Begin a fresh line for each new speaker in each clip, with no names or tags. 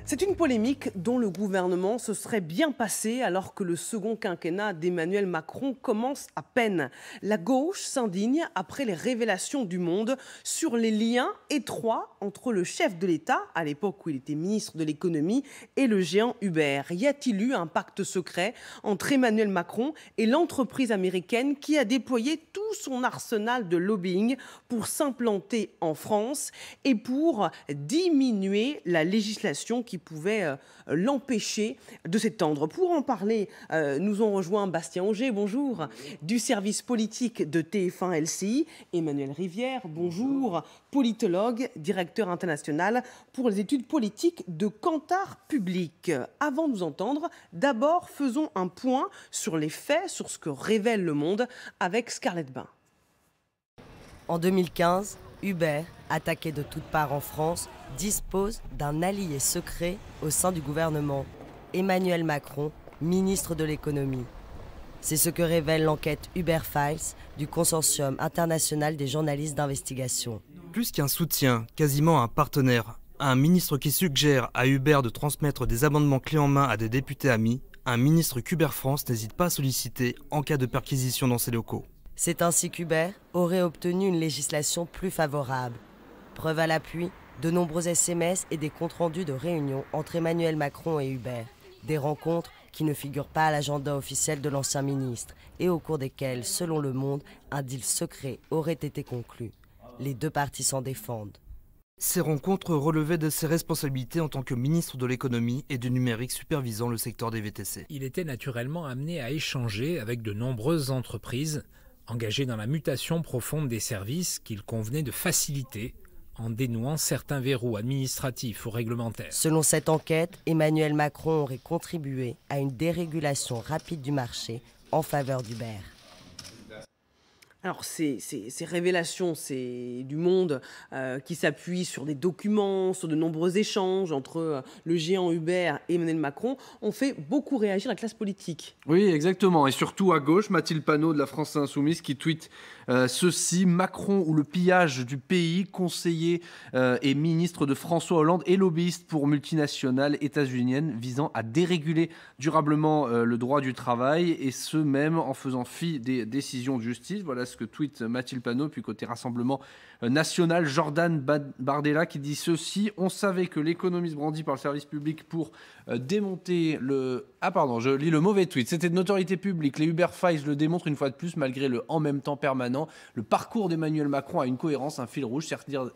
C'est une polémique dont le gouvernement se serait bien passé alors que le second quinquennat d'Emmanuel Macron commence à peine. La gauche s'indigne après les révélations du Monde sur les liens étroits entre le chef de l'État, à l'époque où il était ministre de l'économie, et le géant Uber. Y a-t-il eu un pacte secret entre Emmanuel Macron et l'entreprise américaine qui a déployé tout son arsenal de lobbying pour s'implanter en France et pour diminuer la législation qui pouvait l'empêcher de s'étendre? Pour en parler, nous ont rejoint Bastien Auger, bonjour, du service politique de TF1 LCI, Emmanuel Rivière, bonjour, politologue, directeur international pour les études politiques de Kantar Public. Avant de nous entendre, d'abord faisons un point sur les faits, sur ce que révèle le Monde avec Scarlett Bain.
En 2015, Uber, attaqué de toutes parts en France, dispose d'un allié secret au sein du gouvernement, Emmanuel Macron, ministre de l'économie. C'est ce que révèle l'enquête Uber Files du consortium international des journalistes d'investigation.
Plus qu'un soutien, quasiment un partenaire, un ministre qui suggère à Uber de transmettre des amendements clés en main à des députés amis, un ministre qu'Uber France n'hésite pas à solliciter en cas de perquisition dans ses locaux.
C'est ainsi qu'Uber aurait obtenu une législation plus favorable. Preuve à l'appui, de nombreux SMS et des comptes rendus de réunions entre Emmanuel Macron et Uber. Des rencontres qui ne figurent pas à l'agenda officiel de l'ancien ministre et au cours desquelles, selon Le Monde, un deal secret aurait été conclu. Les deux parties s'en défendent.
Ces rencontres relevaient de ses responsabilités en tant que ministre de l'économie et du numérique supervisant le secteur des VTC.
Il était naturellement amené à échanger avec de nombreuses entreprises engagées dans la mutation profonde des services qu'il convenait de faciliter en dénouant certains verrous administratifs ou réglementaires.
Selon cette enquête, Emmanuel Macron aurait contribué à une dérégulation rapide du marché en faveur d'Uber.
Alors ces révélations, c'est du Monde qui s'appuie sur des documents, sur de nombreux échanges entre le géant Uber et Emmanuel Macron, ont fait beaucoup réagir la classe politique.
Oui, exactement. Et surtout à gauche, Mathilde Panot de la France Insoumise qui tweet ceci: Macron ou le pillage du pays, conseiller et ministre de François Hollande et lobbyiste pour multinationales états-uniennes visant à déréguler durablement le droit du travail, et ce même en faisant fi des décisions de justice. Voilà ce que tweet Mathilde Panot. Puis côté Rassemblement national, Jordan Bardella qui dit ceci: on savait que l'économie se brandit par le service public pour démonter le... Ah pardon, je lis le mauvais tweet. C'était de notoriété publique. Les Uber Files le démontrent une fois de plus, malgré le en même temps permanent. Le parcours d'Emmanuel Macron a une cohérence, un fil rouge: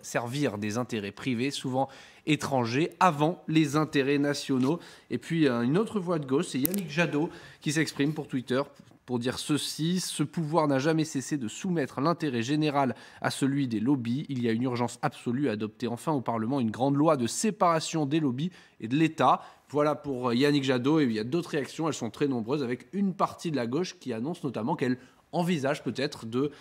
servir des intérêts privés, souvent étrangers, avant les intérêts nationaux. Et puis une autre voix de gauche, c'est Yannick Jadot qui s'exprime pour Twitter pour dire ceci: ce pouvoir n'a jamais cessé de soumettre l'intérêt général à celui des lobbies. Il y a une urgence absolue à adopter enfin au Parlement une grande loi de séparation des lobbies et de l'État. Voilà pour Yannick Jadot. Et il y a d'autres réactions, elles sont très nombreuses, avec une partie de la gauche qui annonce notamment qu'elle envisage peut-être de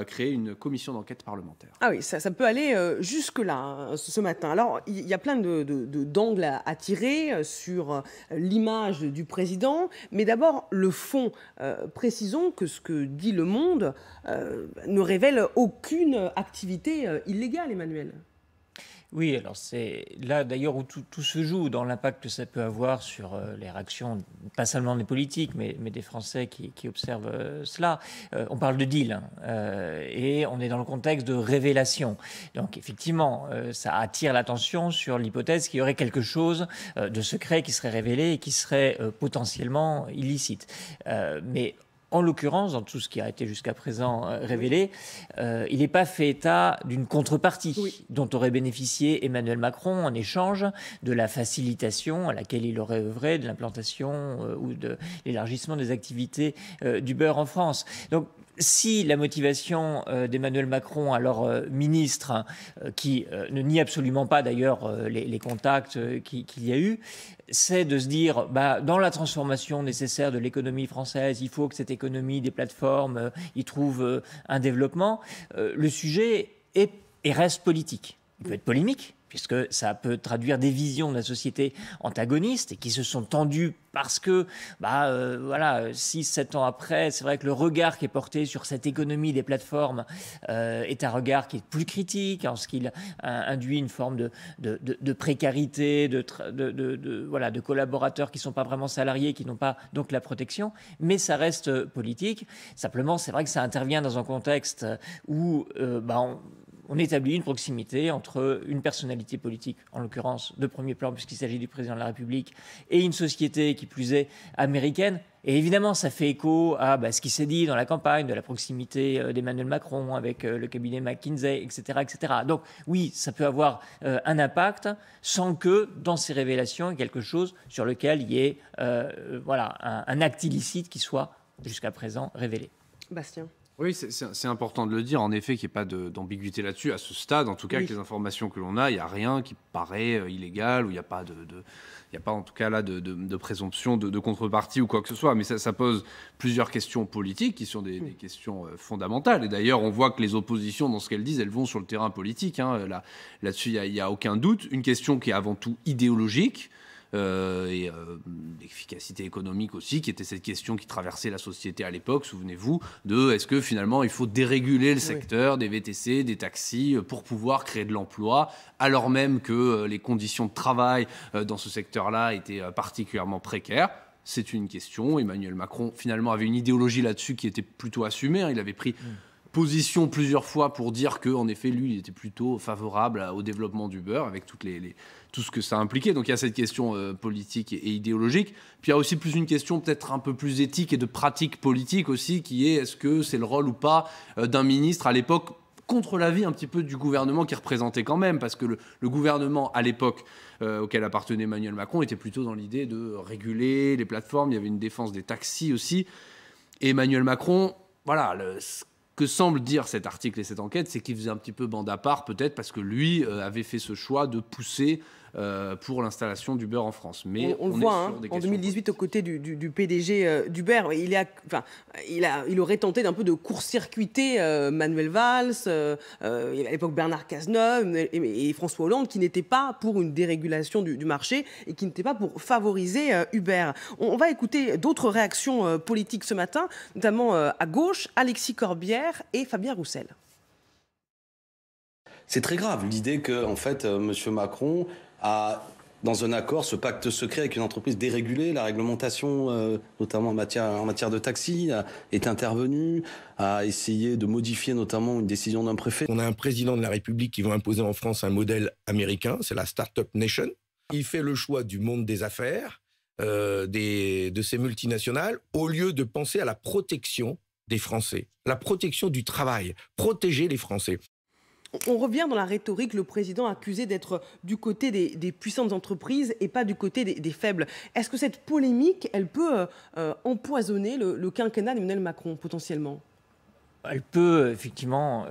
créer une commission d'enquête parlementaire.
Ah oui, ça peut aller jusque-là ce matin. Alors, il y a plein d'angles à tirer sur l'image du président, mais d'abord le fond. Précisons que ce que dit Le Monde ne révèle aucune activité illégale, Emmanuel.
Oui, alors c'est là d'ailleurs où tout se joue, dans l'impact que ça peut avoir sur les réactions, pas seulement des politiques, mais des Français qui observent cela. On parle de deal, et on est dans le contexte de révélation. Donc effectivement, ça attire l'attention sur l'hypothèse qu'il y aurait quelque chose de secret qui serait révélé et qui serait potentiellement illicite. Mais en l'occurrence, dans tout ce qui a été jusqu'à présent révélé, il n'est pas fait état d'une contrepartie dont aurait bénéficié Emmanuel Macron en échange de la facilitation à laquelle il aurait œuvré, de l'implantation ou de l'élargissement des activités d'Uber en France. Donc, si la motivation d'Emmanuel Macron, alors ministre, qui ne nie absolument pas d'ailleurs les contacts qu'il y a eu, c'est de se dire, dans la transformation nécessaire de l'économie française, il faut que cette économie des plateformes y trouve un développement. Le sujet est et reste politique. Il peut être polémique, puisque ça peut traduire des visions de la société antagonistes et qui se sont tendues parce que, voilà, 6-7 ans après, c'est vrai que le regard qui est porté sur cette économie des plateformes est un regard qui est plus critique, en ce qu'il induit une forme de précarité, de collaborateurs qui ne sont pas vraiment salariés, qui n'ont pas donc la protection, mais ça reste politique. Simplement, c'est vrai que ça intervient dans un contexte où on établit une proximité entre une personnalité politique, en l'occurrence de premier plan puisqu'il s'agit du président de la République, et une société qui plus est américaine. Et évidemment, ça fait écho à ce qui s'est dit dans la campagne de la proximité d'Emmanuel Macron avec le cabinet McKinsey, etc., etc. Donc oui, ça peut avoir un impact sans que dans ces révélations, il y ait quelque chose sur lequel il y ait un acte illicite qui soit jusqu'à présent révélé.
Bastien.
Oui, c'est important de le dire, en effet, qu'il n'y ait pas d'ambiguïté là-dessus. À ce stade, en tout cas, avec les informations que l'on a, il n'y a rien qui paraît illégal, ou il n'y a pas en tout cas là de présomption de contrepartie ou quoi que ce soit. Mais ça pose plusieurs questions politiques qui sont des questions fondamentales. Et d'ailleurs, on voit que les oppositions, dans ce qu'elles disent, elles vont sur le terrain politique. Là-dessus, il n'y a aucun doute. Une question qui est avant tout idéologique. L'efficacité économique aussi, qui était cette question qui traversait la société à l'époque, souvenez-vous, est-ce que finalement il faut déréguler le secteur des VTC, des taxis, pour pouvoir créer de l'emploi, alors même que les conditions de travail dans ce secteur-là étaient particulièrement précaires. C'est une question. Emmanuel Macron, finalement, avait une idéologie là-dessus qui était plutôt assumée. Il avait pris position plusieurs fois pour dire qu'en effet, lui, il était plutôt favorable au développement d'Uber, avec tout ce que ça impliquait. Donc il y a cette question politique et idéologique. Puis il y a aussi plus une question peut-être un peu plus éthique et de pratique politique aussi, qui est est-ce que c'est le rôle ou pas d'un ministre à l'époque, contre l'avis un petit peu du gouvernement qui représentait quand même, parce que le gouvernement à l'époque auquel appartenait Emmanuel Macron était plutôt dans l'idée de réguler les plateformes. Il y avait une défense des taxis aussi. Et Emmanuel Macron, voilà, ce que semble dire cet article et cette enquête, c'est qu'il faisait un petit peu bande à part, peut-être parce que lui avait fait ce choix de pousser pour l'installation d'Uber en France. Mais
on le voit, en 2018, aux côtés du PDG d'Uber, il aurait tenté d'un peu de court-circuiter Manuel Valls, à l'époque Bernard Cazeneuve et François Hollande, qui n'étaient pas pour une dérégulation du marché et qui n'étaient pas pour favoriser Uber. On va écouter d'autres réactions politiques ce matin, notamment à gauche, Alexis Corbière et Fabien Roussel.
C'est très grave, l'idée que, en fait, M. Macron a, dans un accord, ce pacte secret avec une entreprise dérégulée, la réglementation, notamment en matière de taxi, est intervenue, a essayé de modifier notamment une décision d'un préfet.
On a un président de la République qui veut imposer en France un modèle américain, c'est la Startup Nation. Il fait le choix du monde des affaires, de ces multinationales, au lieu de penser à la protection des Français, la protection du travail, protéger les Français.
On revient dans la rhétorique, le président accusé d'être du côté des puissantes entreprises et pas du côté des faibles. Est-ce que cette polémique, elle peut empoisonner le quinquennat d'Emmanuel Macron, potentiellement ?
Elle peut effectivement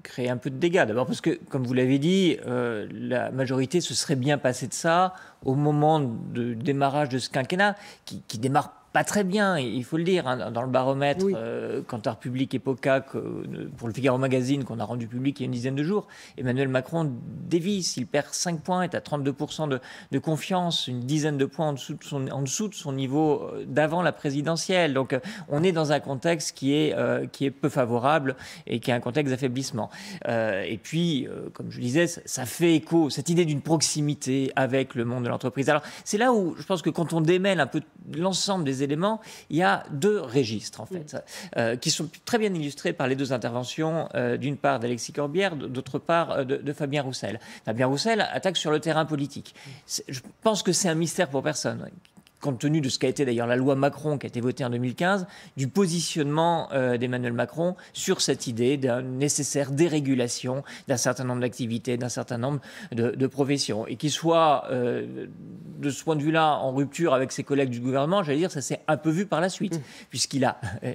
créer un peu de dégâts. D'abord parce que, comme vous l'avez dit, la majorité se serait bien passée de ça au moment du démarrage de ce quinquennat, qui démarre pas très bien, il faut le dire, dans le baromètre Kantar Public et POCA pour le Figaro Magazine qu'on a rendu public il y a une dizaine de jours. Emmanuel Macron dévisse, il perd 5 points, est à 32% de confiance, une dizaine de points en dessous de son niveau d'avant la présidentielle. Donc on est dans un contexte qui est peu favorable et qui est un contexte d'affaiblissement. Et puis, comme je disais, ça fait écho, cette idée d'une proximité avec le monde de l'entreprise. Alors c'est là où je pense que quand on démêle un peu l'ensemble des éléments, il y a deux registres en fait, qui sont très bien illustrés par les deux interventions, d'une part d'Alexis Corbière, d'autre part de Fabien Roussel. Fabien Roussel attaque sur le terrain politique. Je pense que c'est un mystère pour personne, compte tenu de ce qu'a été d'ailleurs la loi Macron qui a été votée en 2015, du positionnement d'Emmanuel Macron sur cette idée d'une nécessaire dérégulation d'un certain nombre d'activités, d'un certain nombre de professions. Et qu'il soit, de ce point de vue-là, en rupture avec ses collègues du gouvernement, j'allais dire, ça s'est un peu vu par la suite, puisqu'il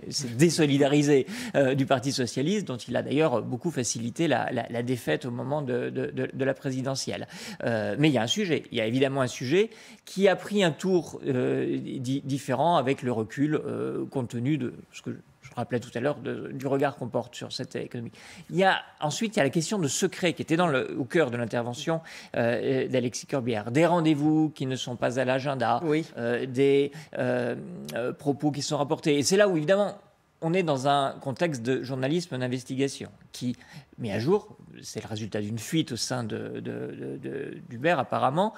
s'est désolidarisé du Parti socialiste, dont il a d'ailleurs beaucoup facilité la défaite au moment de la présidentielle. Mais il y a un sujet, il y a évidemment un sujet qui a pris un tour différent avec le recul, compte tenu de ce que je rappelais tout à l'heure du regard qu'on porte sur cette économie. Ensuite, il y a la question de secret qui était au cœur de l'intervention d'Alexis Corbière. Des rendez-vous qui ne sont pas à l'agenda, des propos qui sont rapportés. Et c'est là où, évidemment, on est dans un contexte de journalisme d'investigation qui met à jour, c'est le résultat d'une fuite au sein d'Uber apparemment,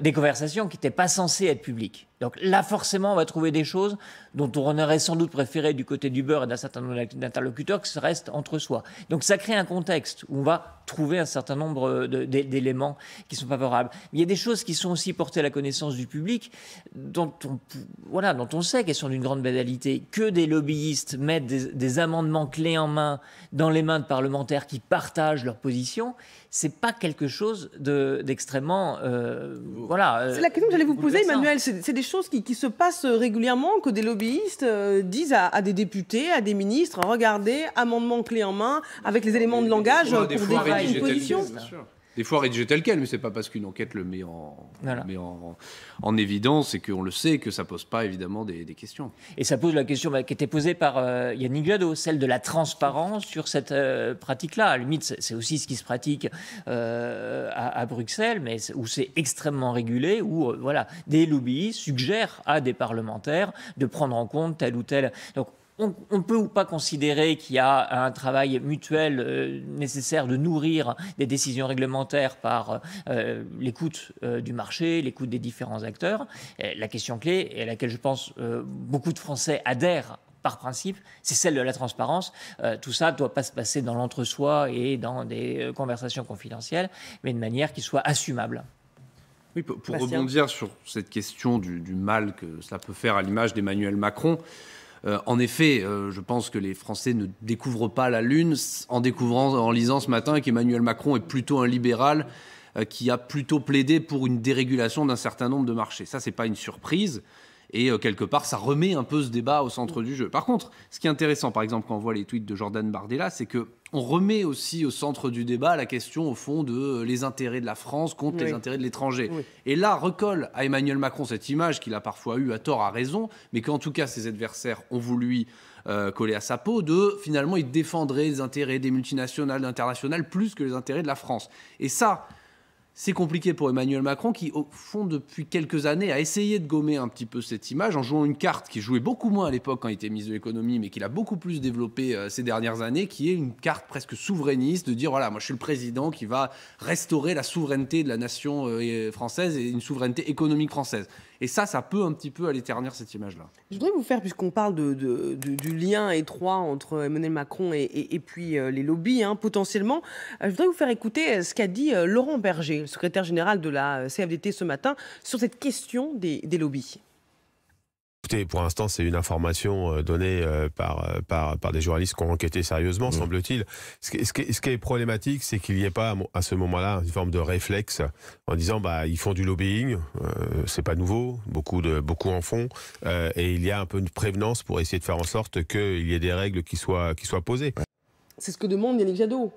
des conversations qui n'étaient pas censées être publiques. Donc là, forcément, on va trouver des choses dont on aurait sans doute préféré du côté d'Uber et d'un certain nombre d'interlocuteurs que ça reste entre soi. Donc ça crée un contexte où on va trouver un certain nombre d'éléments qui sont favorables. Mais il y a des choses qui sont aussi portées à la connaissance du public, dont on sait qu'elles sont d'une grande banalité. Que des lobbyistes mettent des amendements clés en main dans les mains de parlementaires qui partagent leur position, c'est pas quelque chose d'extrêmement...
c'est la question que j'allais vous poser, Emmanuel. C'est des choses qui se passent régulièrement, que des lobbyistes disent à des députés, à des ministres, regardez, amendement clé en main, avec les éléments de langage pour défendre une position.
Des fois rédigé tel quel, mais c'est pas parce qu'une enquête le met en évidence et qu'on le sait que ça pose pas évidemment des questions.
Et ça pose la question qui était posée par Yannick Jadot, celle de la transparence sur cette pratique-là. À la limite, c'est aussi ce qui se pratique à Bruxelles, mais où c'est extrêmement régulé, où des lobbyistes suggèrent à des parlementaires de prendre en compte tel ou tel. Donc, on ne peut ou pas considérer qu'il y a un travail mutuel nécessaire de nourrir des décisions réglementaires par l'écoute du marché, l'écoute des différents acteurs. Et la question clé, et à laquelle je pense beaucoup de Français adhèrent par principe, c'est celle de la transparence. Tout ça ne doit pas se passer dans l'entre-soi et dans des conversations confidentielles, mais de manière qui soit assumable.
Oui, pour rebondir sur cette question du mal que cela peut faire à l'image d'Emmanuel Macron, en effet, je pense que les Français ne découvrent pas la Lune en lisant ce matin qu'Emmanuel Macron est plutôt un libéral qui a plutôt plaidé pour une dérégulation d'un certain nombre de marchés. Ça, c'est pas une surprise. Et quelque part, ça remet un peu ce débat au centre du jeu. Par contre, ce qui est intéressant, par exemple, quand on voit les tweets de Jordan Bardella, c'est qu'on remet aussi au centre du débat la question, au fond, de les intérêts de la France contre les intérêts de l'étranger. Oui. Et là, recolle à Emmanuel Macron cette image qu'il a parfois eue à tort, à raison, mais qu'en tout cas, ses adversaires ont voulu coller à sa peau, finalement, il défendrait les intérêts des multinationales, internationales, plus que les intérêts de la France. Et ça... c'est compliqué pour Emmanuel Macron qui, au fond, depuis quelques années, a essayé de gommer un petit peu cette image en jouant une carte qui jouait beaucoup moins à l'époque quand il était ministre de l'économie, mais qu'il a beaucoup plus développée ces dernières années, qui est une carte presque souverainiste, de dire, voilà, moi je suis le président qui va restaurer la souveraineté de la nation française et une souveraineté économique française. Et ça peut un petit peu aller ternir cette image-là.
Je voudrais vous faire, puisqu'on parle du lien étroit entre Emmanuel Macron et puis les lobbies, potentiellement, je voudrais vous faire écouter ce qu'a dit Laurent Berger, le secrétaire général de la CFDT ce matin, sur cette question des lobbies.
Écoutez, pour l'instant, c'est une information donnée par des journalistes qui ont enquêté sérieusement, semble-t-il. Ce qui est problématique, c'est qu'il n'y ait pas, à ce moment-là, une forme de réflexe en disant, ils font du lobbying, c'est pas nouveau, beaucoup en font, et il y a un peu une prévenance pour essayer de faire en sorte qu'il y ait des règles qui soient posées.
C'est ce que demande Yannick Jadot.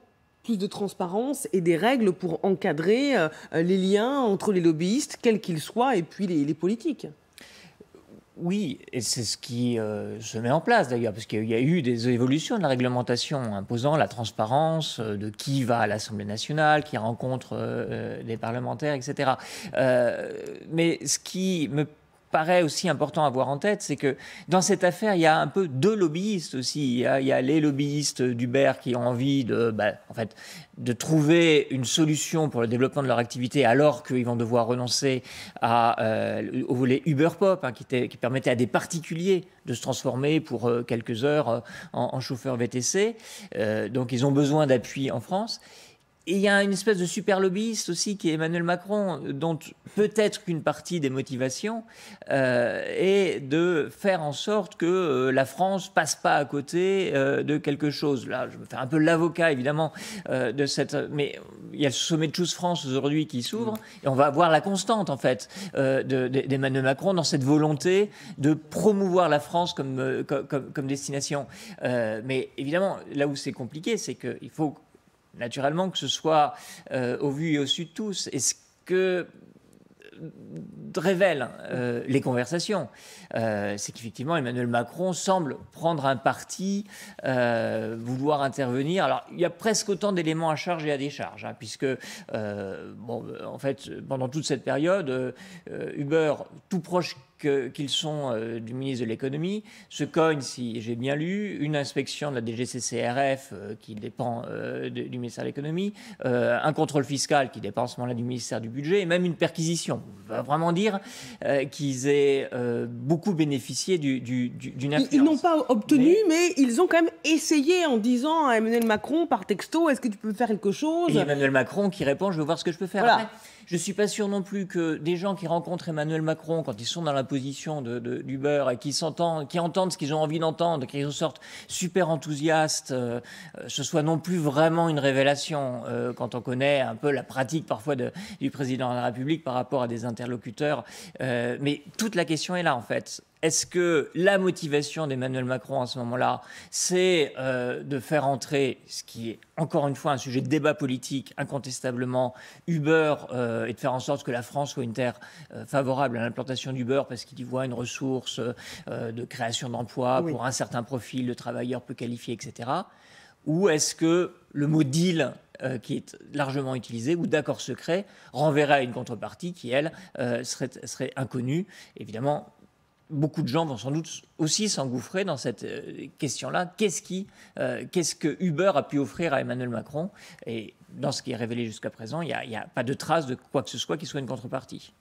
Plus de transparence et des règles pour encadrer les liens entre les lobbyistes, quels qu'ils soient, et puis les politiques.
Oui, et c'est ce qui se met en place d'ailleurs, parce qu'il y a eu des évolutions de la réglementation imposant la transparence de qui va à l'Assemblée nationale, qui rencontre des parlementaires, etc. Mais ce qui me paraît aussi important à avoir en tête, c'est que dans cette affaire, il y a un peu deux lobbyistes aussi. Il y a les lobbyistes d'Uber qui ont envie de trouver une solution pour le développement de leur activité alors qu'ils vont devoir renoncer au volet Uber Pop, qui permettait à des particuliers de se transformer pour quelques heures en chauffeur VTC. Donc ils ont besoin d'appui en France. Et il y a une espèce de super lobbyiste aussi qui est Emmanuel Macron, dont peut-être qu'une partie des motivations est de faire en sorte que la France passe pas à côté de quelque chose. Là, je me fais un peu l'avocat évidemment de cette... Mais il y a le sommet de Choose France aujourd'hui qui s'ouvre et on va voir la constante en fait d'Emmanuel Macron dans cette volonté de promouvoir la France comme destination. Mais évidemment, là où c'est compliqué, c'est qu'il faut naturellement que ce soit au vu et au su de tous. Est-ce que révèle les conversations, c'est qu'effectivement Emmanuel Macron semble prendre un parti, vouloir intervenir. Alors il y a presque autant d'éléments à charge et à décharge, hein, puisque en fait pendant toute cette période, Uber, tout proche qu'ils sont du ministre de l'économie, se cogne, si j'ai bien lu, une inspection de la DGCCRF qui dépend du ministère de l'économie, un contrôle fiscal qui dépend en ce moment-là du ministère du budget, et même une perquisition. On va vraiment dire qu'ils aient beaucoup bénéficié d'une influence.
Ils n'ont pas obtenu, mais ils ont quand même essayé en disant à Emmanuel Macron par texto, est-ce que tu peux faire quelque chose ?
Et Emmanuel Macron qui répond, je veux voir ce que je peux faire.
Voilà.
Après, je ne suis pas sûr non plus que des gens qui rencontrent Emmanuel Macron quand ils sont dans la position d'Uber et qui entendent ce qu'ils ont envie d'entendre, qui sortent super enthousiastes, ce soit non plus vraiment une révélation quand on connaît un peu la pratique parfois du président de la République par rapport à des interlocuteurs. Mais toute la question est là en fait. Est-ce que la motivation d'Emmanuel Macron à ce moment-là, c'est de faire entrer, ce qui est encore une fois un sujet de débat politique, incontestablement, Uber, et de faire en sorte que la France soit une terre favorable à l'implantation d'Uber parce qu'il y voit une ressource de création d'emplois pour un certain profil de travailleurs peu qualifiés, etc. Ou est-ce que le mot deal, qui est largement utilisé, ou d'accord secret, renverrait à une contrepartie qui, elle, serait inconnue. Évidemment, beaucoup de gens vont sans doute aussi s'engouffrer dans cette question-là. Qu'est-ce que Uber a pu offrir à Emmanuel Macron ? Et dans ce qui est révélé jusqu'à présent, il n'y a pas de trace de quoi que ce soit qui soit une contrepartie.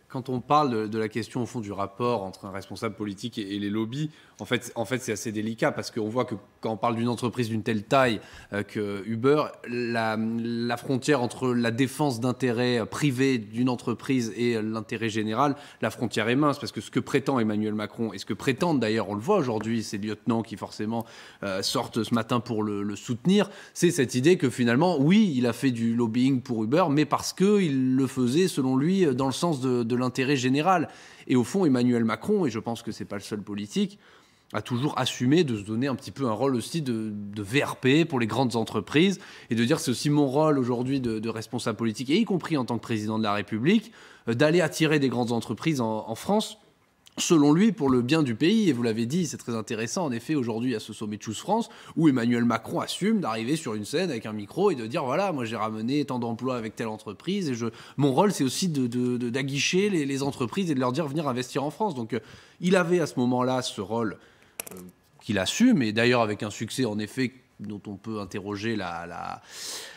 Quand on parle de la question au fond du rapport entre un responsable politique et les lobbies, en fait c'est assez délicat parce qu'on voit que quand on parle d'une entreprise d'une telle taille que Uber, la frontière entre la défense d'intérêts privés d'une entreprise et l'intérêt général, la frontière est mince parce que ce que prétend Emmanuel Macron et ce que prétendent d'ailleurs, on le voit aujourd'hui, ces lieutenants qui forcément sortent ce matin pour le soutenir, c'est cette idée que finalement, oui, il a fait du lobbying pour Uber, mais parce qu'il le faisait selon lui dans le sens de l'intérêt général. Et au fond, Emmanuel Macron, et je pense que c'est pas le seul politique, a toujours assumé de se donner un petit peu un rôle aussi de VRP pour les grandes entreprises et de dire c'est aussi mon rôle aujourd'hui de responsable politique, et y compris en tant que président de la République, d'aller attirer des grandes entreprises en France, selon lui, pour le bien du pays. Et vous l'avez dit, c'est très intéressant. En effet, aujourd'hui, il y a ce sommet Choose France où Emmanuel Macron assume d'arriver sur une scène avec un micro et de dire voilà, moi j'ai ramené tant d'emplois avec telle entreprise et mon rôle, c'est aussi d'aguicher les entreprises et de leur dire venir investir en France. Donc, il avait à ce moment-là ce rôle qu'il assume, et d'ailleurs avec un succès en effet dont on peut interroger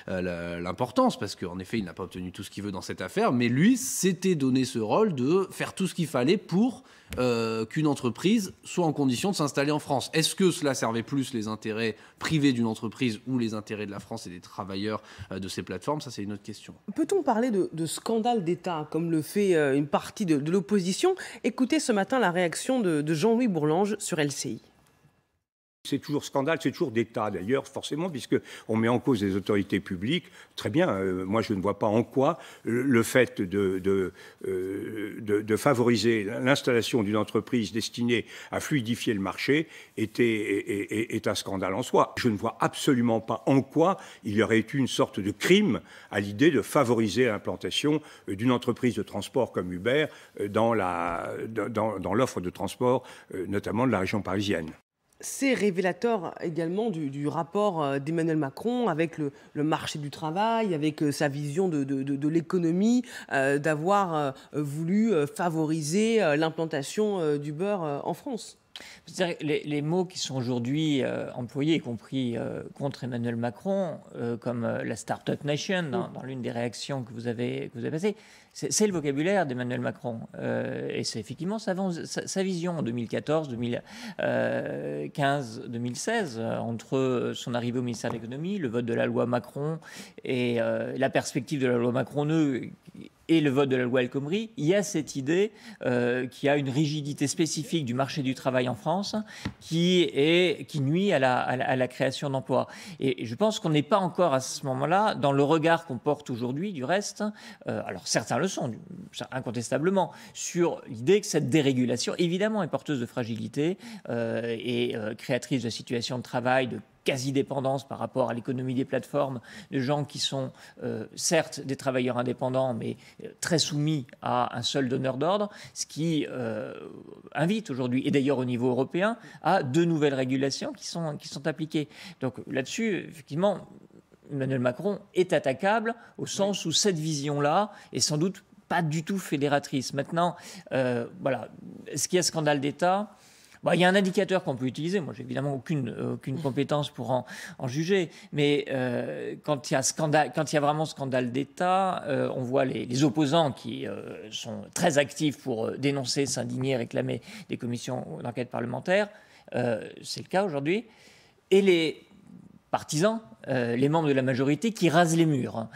l'importance, parce qu'en effet, il n'a pas obtenu tout ce qu'il veut dans cette affaire, mais lui s'était donné ce rôle de faire tout ce qu'il fallait pour qu'une entreprise soit en condition de s'installer en France. Est-ce que cela servait plus les intérêts privés d'une entreprise ou les intérêts de la France et des travailleurs de ces plateformes ? Ça, c'est une autre question.
Peut-on parler de scandale d'État, comme le fait une partie de l'opposition ? Écoutez ce matin la réaction de Jean-Louis Bourlanges sur LCI.
C'est toujours scandale, c'est toujours d'État d'ailleurs, forcément, puisqu'on met en cause les autorités publiques. Très bien, moi je ne vois pas en quoi le fait de favoriser l'installation d'une entreprise destinée à fluidifier le marché est un scandale en soi. Je ne vois absolument pas en quoi il y aurait eu une sorte de crime à l'idée de favoriser l'implantation d'une entreprise de transport comme Uber dans l'offre de transport, notamment de la région parisienne.
C'est révélateur également du rapport d'Emmanuel Macron avec le marché du travail, avec sa vision de l'économie, d'avoir voulu favoriser l'implantation d'Uber en France.
C'est-à-dire les mots qui sont aujourd'hui employés, y compris contre Emmanuel Macron, comme la Startup Nation, dans l'une des réactions que vous avez passées, c'est le vocabulaire d'Emmanuel Macron. Et c'est effectivement sa vision en 2014, 2015, 2016, entre son arrivée au ministère de l'économie, le vote de la loi Macron et la perspective de la loi Macron 2 et le vote de la loi El Khomri, il y a cette idée qu'il y a une rigidité spécifique du marché du travail en France qui nuit à la création d'emplois. Et je pense qu'on n'est pas encore à ce moment-là dans le regard qu'on porte aujourd'hui, du reste. Alors certains leçon, incontestablement, sur l'idée que cette dérégulation, évidemment, est porteuse de fragilité et créatrice de situations de travail, de quasi-dépendance par rapport à l'économie des plateformes, de gens qui sont certes des travailleurs indépendants, mais très soumis à un seul donneur d'ordre, ce qui invite aujourd'hui, et d'ailleurs au niveau européen, à de nouvelles régulations qui sont appliquées. Donc là-dessus, effectivement, Emmanuel Macron est attaquable au sens où cette vision-là est sans doute pas du tout fédératrice. Maintenant, voilà, est-ce qu'il y a scandale d'État ? Bon, il y a un indicateur qu'on peut utiliser. Moi, j'ai évidemment aucune compétence pour en juger. Mais quand il y a vraiment scandale d'État, on voit les opposants qui sont très actifs pour dénoncer, s'indigner, réclamer des commissions d'enquête parlementaires. C'est le cas aujourd'hui. Et les partisans, les membres de la majorité qui rasent les murs,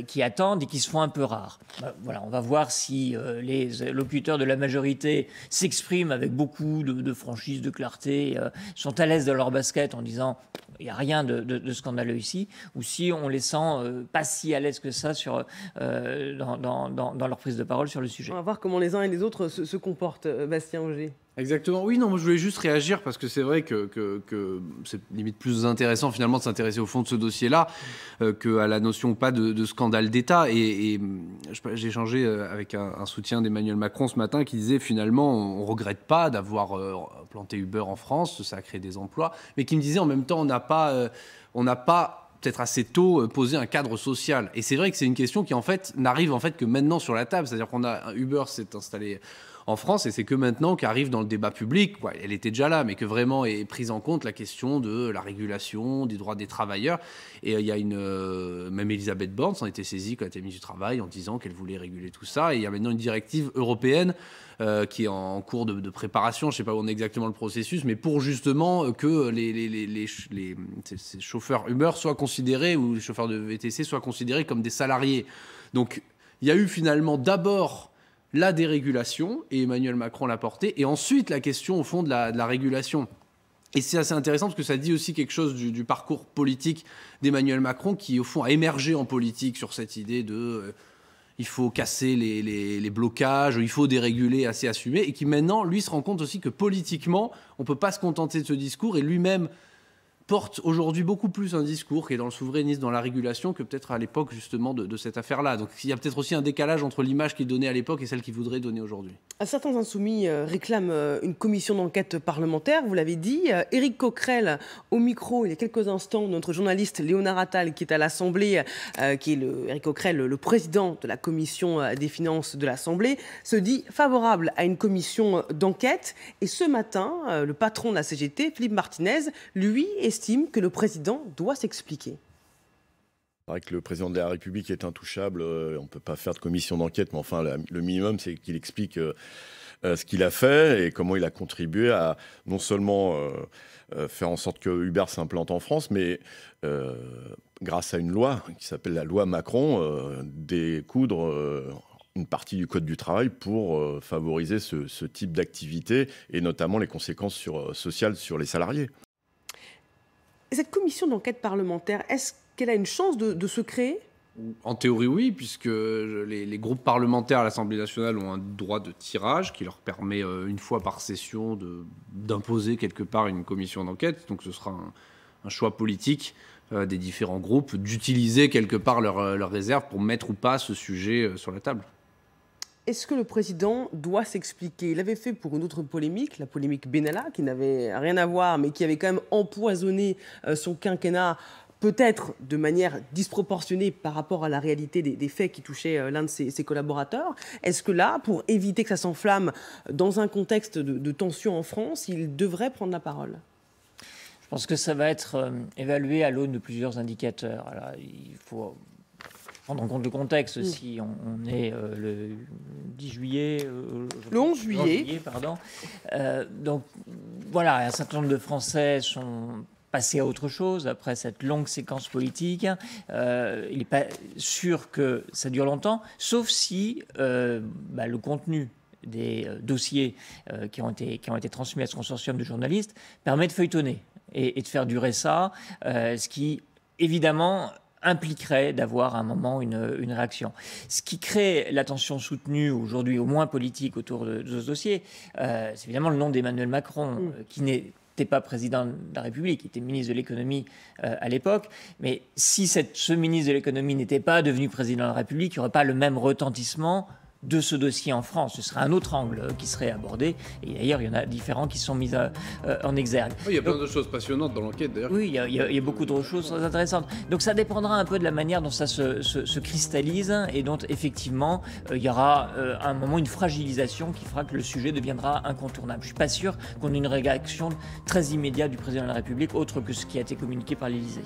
qui attendent et qui se font un peu rares. Voilà, on va voir si les locuteurs de la majorité s'expriment avec beaucoup de franchise, de clarté, sont à l'aise dans leur basket en disant il n'y a rien de scandaleux ici, ou si on les sent pas si à l'aise que ça dans leur prise de parole sur le sujet.
On va voir comment les uns et les autres se comportent, Bastien Auger.
Exactement. Oui, non, moi je voulais juste réagir parce que c'est vrai que c'est limite plus intéressant finalement de s'intéresser au fond de ce dossier-là qu'à la notion ou pas de scandale d'État. Et j'ai échangé avec un soutien d'Emmanuel Macron ce matin qui disait finalement on ne regrette pas d'avoir planté Uber en France, ça a créé des emplois, mais qui me disait en même temps on n'a pas peut-être assez tôt posé un cadre social. Et c'est vrai que c'est une question qui en fait n'arrive en fait que maintenant sur la table, c'est-à-dire qu'on a Uber s'est installé en France, et c'est que maintenant qu'arrive dans le débat public, elle était déjà là, mais que vraiment est prise en compte la question de la régulation, des droits des travailleurs. Et il y a même Elisabeth Borne s'en était saisie quand elle était ministre du Travail en disant qu'elle voulait réguler tout ça. Et il y a maintenant une directive européenne qui est en cours de préparation, je ne sais pas où on est exactement le processus, mais pour justement que ces chauffeurs Uber soient considérés, ou les chauffeurs de VTC soient considérés comme des salariés. Donc il y a eu finalement d'abord la dérégulation, et Emmanuel Macron l'a portée, et ensuite la question au fond de la régulation. Et c'est assez intéressant parce que ça dit aussi quelque chose du parcours politique d'Emmanuel Macron qui au fond a émergé en politique sur cette idée de il faut casser les blocages, il faut déréguler, assez assumé, et qui maintenant lui se rend compte aussi que politiquement on ne peut pas se contenter de ce discours, et lui-même porte aujourd'hui beaucoup plus un discours qui est dans le souverainisme, dans la régulation, que peut-être à l'époque justement de cette affaire-là. Donc il y a peut-être aussi un décalage entre l'image qu'il donnait à l'époque et celle qu'il voudrait donner aujourd'hui.
Certains insoumis réclament une commission d'enquête parlementaire, vous l'avez dit. Éric Coquerel, au micro, il y a quelques instants, notre journaliste Léonard Attal, qui est à l'Assemblée, qui est Éric Coquerel, le président de la commission des finances de l'Assemblée, se dit favorable à une commission d'enquête. Et ce matin, le patron de la CGT, Philippe Martinez, lui, estime que le président doit s'expliquer.
C'est vrai que le président de la République est intouchable, on ne peut pas faire de commission d'enquête, mais enfin le minimum c'est qu'il explique ce qu'il a fait et comment il a contribué à non seulement faire en sorte que Uber s'implante en France, mais grâce à une loi qui s'appelle la loi Macron, découdre une partie du Code du travail pour favoriser ce type d'activité et notamment les conséquences sociales sur les salariés.
Cette commission d'enquête parlementaire, est-ce qu'elle a une chance de se créer ?
En théorie, oui, puisque les groupes parlementaires à l'Assemblée nationale ont un droit de tirage qui leur permet, une fois par session, d'imposer quelque part une commission d'enquête. Donc ce sera un choix politique des différents groupes d'utiliser quelque part leur réserve pour mettre ou pas ce sujet sur la table.
Est-ce que le président doit s'expliquer ? Il avait fait pour une autre polémique, la polémique Benalla, qui n'avait rien à voir, mais qui avait quand même empoisonné son quinquennat, peut-être de manière disproportionnée par rapport à la réalité des faits qui touchaient l'un de ses collaborateurs. Est-ce que là, pour éviter que ça s'enflamme dans un contexte de tension en France, il devrait prendre la parole ?
Je pense que ça va être évalué à l'aune de plusieurs indicateurs. Alors, il faut prendre en compte le contexte. Si on est le 10 juillet...
le 11 juillet.
Pardon. Donc, voilà, un certain nombre de Français sont passés à autre chose après cette longue séquence politique. Il n'est pas sûr que ça dure longtemps, sauf si le contenu des dossiers qui ont été transmis à ce consortium de journalistes permet de feuilletonner et de faire durer ça, ce qui, évidemment, impliquerait d'avoir à un moment une réaction. Ce qui crée l'attention soutenue aujourd'hui, au moins politique, autour de ce dossier, c'est évidemment le nom d'Emmanuel Macron, qui n'était pas président de la République, il était ministre de l'économie à l'époque. Mais si ce ministre de l'économie n'était pas devenu président de la République, il n'y aurait pas le même retentissement de ce dossier en France. Ce serait un autre angle qui serait abordé. Et d'ailleurs, il y en a différents qui sont mis en exergue.
Oui, il y a plein de choses passionnantes dans l'enquête, d'ailleurs.
Oui, il y a beaucoup de choses très intéressantes. Donc ça dépendra un peu de la manière dont ça se cristallise et dont, effectivement, il y aura à un moment une fragilisation qui fera que le sujet deviendra incontournable. Je ne suis pas sûr qu'on ait une réaction très immédiate du président de la République, autre que ce qui a été communiqué par l'Élysée.